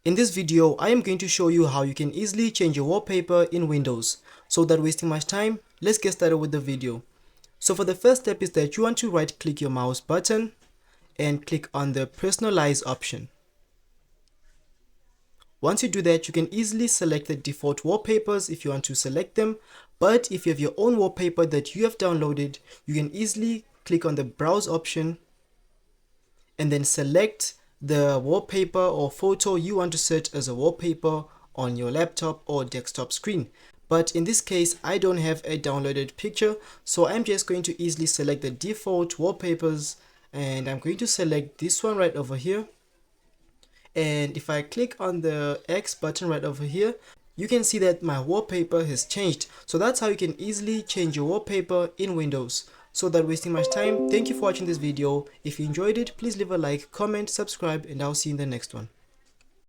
In this video, I am going to show you how you can easily change your wallpaper in Windows. So without wasting much time, let's get started with the video. So for the first step is that you want to right click your mouse button and click on the Personalize option. Once you do that, you can easily select the default wallpapers if you want to select them. But if you have your own wallpaper that you have downloaded, you can easily click on the Browse option and then select the wallpaper or photo you want to set as a wallpaper on your laptop or desktop screen. But in this case, I don't have a downloaded picture, so I'm just going to easily select the default wallpapers, and I'm going to select this one right over here. And if I click on the X button right over here, you can see that my wallpaper has changed. So that's how you can easily change your wallpaper in Windows. So without wasting much time, thank you for watching this video. If you enjoyed it, please leave a like, comment, subscribe, and I'll see you in the next one.